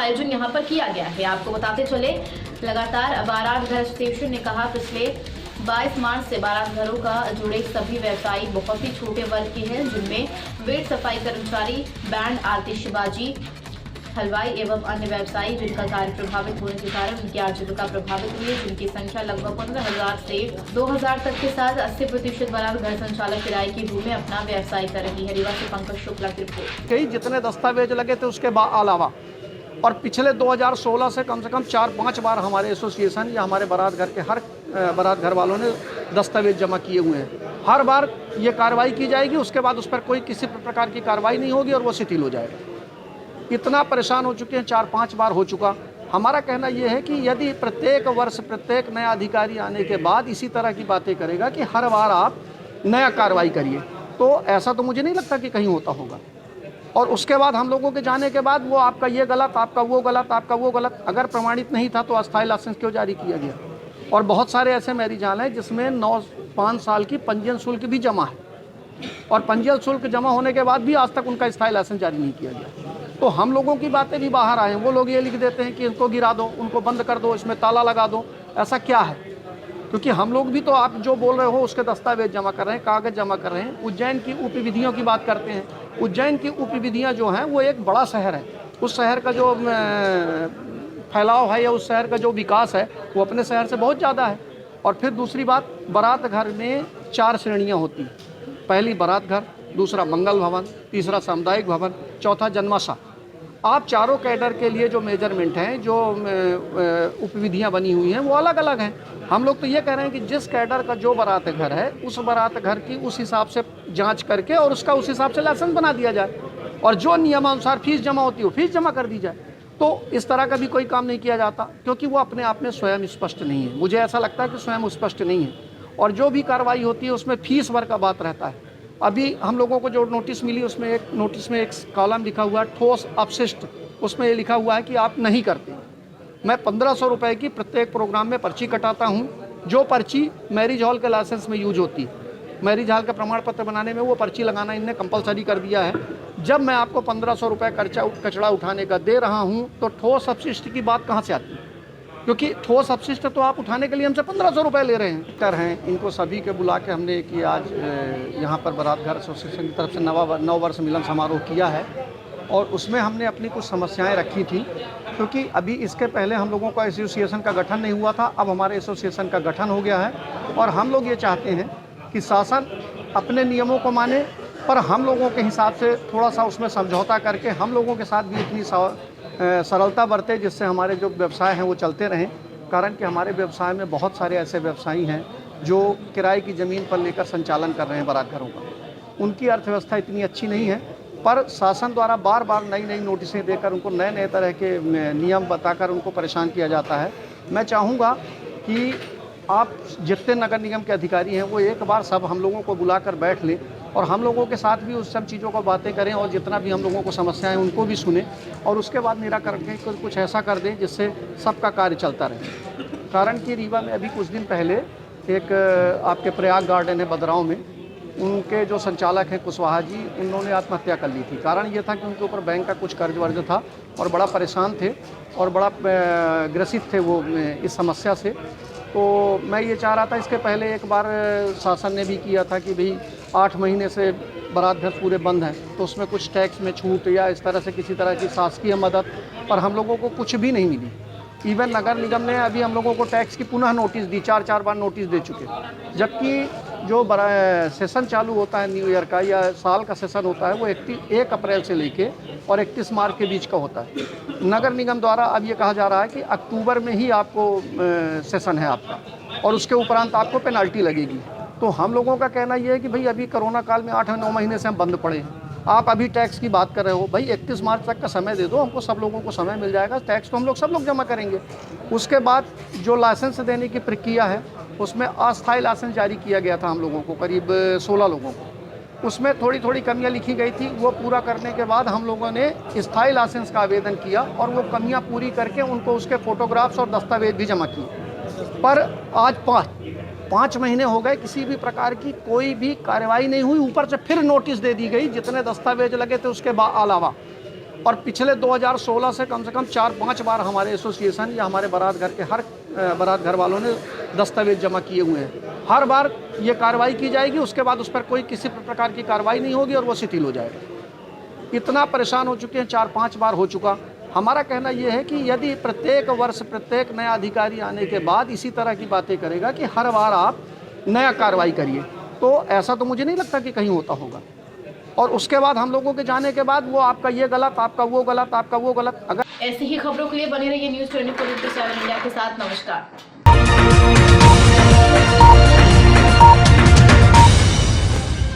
आयोजन यहाँ पर किया गया है। आपको बताते चले, लगातार बारात घर एसोसिएशन ने कहा पिछले 22 मार्च से बारात घरों का जुड़े सभी व्यवसायी बहुत ही छोटे वर्ग के हैं, जिनमें वेट सफाई कर्मचारी, बैंड, आतिशबाजी, हलवाई एवं अन्य व्यवसायी, जिनका कार्य प्रभावित होने के कारण उनकी आजीविका प्रभावित हुई, जिनकी संख्या लगभग 15,000 से 2,000 तक के साथ 80% बारात घर संचालक किराए की रूम में अपना व्यवसाय कर रही है। रीवा से पंकज शुक्ला की रिपोर्ट। कई जितने दस्तावेज लगे थे उसके अलावा और पिछले 2016 से कम 4-5 बार हमारे एसोसिएशन या हमारे बारात घर के हर बारात घर वालों ने दस्तावेज जमा किए हुए हैं। हर बार ये कार्रवाई की जाएगी, उसके बाद उस पर कोई किसी प्रकार की कार्रवाई नहीं होगी और वो शिथिल हो जाएगा। इतना परेशान हो चुके हैं, 4-5 बार हो चुका। हमारा कहना ये है कि यदि प्रत्येक वर्ष प्रत्येक नया अधिकारी आने के बाद इसी तरह की बातें करेगा कि हर बार आप नया कार्रवाई करिए, तो ऐसा तो मुझे नहीं लगता कि कहीं होता होगा। और उसके बाद हम लोगों के जाने के बाद वो आपका ये गलत, आपका वो गलत, आपका वो गलत, अगर प्रमाणित नहीं था तो अस्थायी लाइसेंस क्यों जारी किया गया? और बहुत सारे ऐसे मैरिज हॉल हैं जिसमें 5 साल की पंजीयन शुल्क भी जमा है और पंजीयन शुल्क जमा होने के बाद भी आज तक उनका अस्थायी लाइसेंस जारी नहीं किया गया। तो हम लोगों की बातें भी बाहर आए, वो लोग ये लिख देते हैं कि इनको गिरा दो, उनको बंद कर दो, इसमें ताला लगा दो। ऐसा क्या है? क्योंकि हम लोग भी तो आप जो बोल रहे हो उसके दस्तावेज जमा कर रहे हैं, कागज़ जमा कर रहे हैं। उज्जैन की उपविधियों की बात करते हैं। उज्जैन की उपविधियाँ जो हैं वो एक बड़ा शहर है, उस शहर का जो फैलाव है या उस शहर का जो विकास है वो अपने शहर से बहुत ज़्यादा है। और फिर दूसरी बात, बारात घर में 4 श्रेणियाँ होती हैं। पहली बारात घर, दूसरा मंगल भवन, तीसरा सामुदायिक भवन, चौथा जन्माशा। आप चारों कैडर के लिए जो मेजरमेंट हैं, जो उपविधियाँ बनी हुई हैं वो अलग अलग हैं। हम लोग तो ये कह रहे हैं कि जिस कैडर का जो बारात घर है उस बारात घर की उस हिसाब से जांच करके और उसका उस हिसाब से लाइसेंस बना दिया जाए और जो नियमानुसार फीस जमा होती है वो फीस जमा कर दी जाए। तो इस तरह का भी कोई काम नहीं किया जाता क्योंकि वो अपने आप में स्वयं स्पष्ट नहीं है। मुझे ऐसा लगता है कि स्वयं स्पष्ट नहीं है और जो भी कार्रवाई होती है उसमें फीस भर का बात रहता है। अभी हम लोगों को जो नोटिस मिली उसमें एक नोटिस में एक कॉलम लिखा हुआ है ठोस अपशिष्ट, उसमें ये लिखा हुआ है कि आप नहीं करते। मैं 1500 रुपये की प्रत्येक प्रोग्राम में पर्ची कटाता हूँ, जो पर्ची मैरिज हॉल के लाइसेंस में यूज होती है। मैरिज हॉल का प्रमाण पत्र बनाने में वो पर्ची लगाना इनने कंपलसरी कर दिया है। जब मैं आपको 1500 रुपये कचरा उठाने का दे रहा हूँ तो ठोस अपशिष्ट की बात कहाँ से आती है? क्योंकि ठोस अपशिष्ट तो आप उठाने के लिए हमसे 1500 रुपये ले रहे हैं। इनको सभी के बुला के हमने कि आज यहाँ पर बारात घर एसोसिएशन की तरफ से 9 वर्ष मिलन समारोह किया है और उसमें हमने अपनी कुछ समस्याएं रखी थी। क्योंकि अभी इसके पहले हम लोगों का एसोसिएशन का गठन नहीं हुआ था, अब हमारे एसोसिएशन का गठन हो गया है और हम लोग ये चाहते हैं कि शासन अपने नियमों को माने, पर हम लोगों के हिसाब से थोड़ा सा उसमें समझौता करके हम लोगों के साथ भी इतनी सरलता बरते जिससे हमारे जो व्यवसाय हैं वो चलते रहें। कारण कि हमारे व्यवसाय में बहुत सारे ऐसे व्यवसायी हैं जो किराए की ज़मीन पर लेकर संचालन कर रहे हैं बारात घरों का। उनकी अर्थव्यवस्था इतनी अच्छी नहीं है, पर शासन द्वारा बार बार नई नोटिसें देकर उनको नए तरह के नियम बताकर उनको परेशान किया जाता है। मैं चाहूँगा कि आप जितने नगर निगम के अधिकारी हैं वो एक बार सब हम लोगों को बुलाकर बैठ लें और हम लोगों के साथ भी उस सब चीज़ों को बातें करें और जितना भी हम लोगों को समस्याएं हैं उनको भी सुने और उसके बाद निराकरण के कुछ ऐसा कर दें जिससे सबका कार्य चलता रहे। कारण कि रीवा में अभी कुछ दिन पहले एक आपके प्रयाग गार्डन है बदराव में, उनके जो संचालक हैं कुशवाहा जी, उन्होंने आत्महत्या कर ली थी। कारण ये था कि उनके ऊपर बैंक का कुछ कर्ज वर्ज था और बड़ा परेशान थे और बड़ा ग्रसित थे वो इस समस्या से। तो मैं ये चाह रहा था, इसके पहले एक बार शासन ने भी किया था कि भाई 8 महीने से बारात घर पूरे बंद हैं तो उसमें कुछ टैक्स में छूट या इस तरह से किसी तरह की शासकीय मदद, पर हम लोगों को कुछ भी नहीं मिली। इवन नगर निगम ने अभी हम लोगों को टैक्स की पुनः नोटिस दी, 4 बार नोटिस दे चुके। जबकि जो सेशन चालू होता है न्यू ईयर का या साल का सेशन होता है वो 1 अप्रैल से लेके और 31 मार्च के बीच का होता है। नगर निगम द्वारा अब ये कहा जा रहा है कि अक्टूबर में ही आपको सेशन है आपका और उसके उपरांत आपको पेनल्टी लगेगी। तो हम लोगों का कहना ये है कि भाई अभी कोरोना काल में 8-9 महीने से हम बंद पड़े हैं, आप अभी टैक्स की बात कर रहे हो, भाई 31 मार्च तक का समय दे दो हमको, सब लोगों को समय मिल जाएगा, टैक्स तो हम लोग सब लोग जमा करेंगे। उसके बाद जो लाइसेंस देने की प्रक्रिया है उसमें अस्थायी लाइसेंस जारी किया गया था हम लोगों को, करीब 16 लोगों को। उसमें थोड़ी कमियां लिखी गई थी, वो पूरा करने के बाद हम लोगों ने स्थायी लाइसेंस का आवेदन किया और वो कमियां पूरी करके उनको उसके फ़ोटोग्राफ्स और दस्तावेज भी जमा किए। पर आज 5 महीने हो गए, किसी भी प्रकार की कोई भी कार्रवाई नहीं हुई। ऊपर से फिर नोटिस दे दी गई, जितने दस्तावेज लगे थे उसके अलावा और पिछले 2016 से कम 4-5 बार हमारे एसोसिएशन या हमारे बारात घर के हर बारात घर वालों ने दस्तावेज जमा किए हुए हैं। हर बार ये कार्रवाई की जाएगी, उसके बाद उस पर कोई किसी प्रकार की कार्रवाई नहीं होगी और वो शिथिल हो जाएगा। इतना परेशान हो चुके हैं, 4-5 बार हो चुका। हमारा कहना ये है कि यदि प्रत्येक वर्ष प्रत्येक नया अधिकारी आने के बाद इसी तरह की बातें करेगा कि हर बार आप नया कार्रवाई करिए, तो ऐसा तो मुझे नहीं लगता कि कहीं होता होगा। और उसके बाद हम लोगों के जाने के बाद वो आपका ये गलत, आपका वो गलत, आपका वो गलत। अगर ऐसी ही खबरों के लिए बने रहिए न्यूज़ 24/7 इंडिया के साथ। नमस्कार।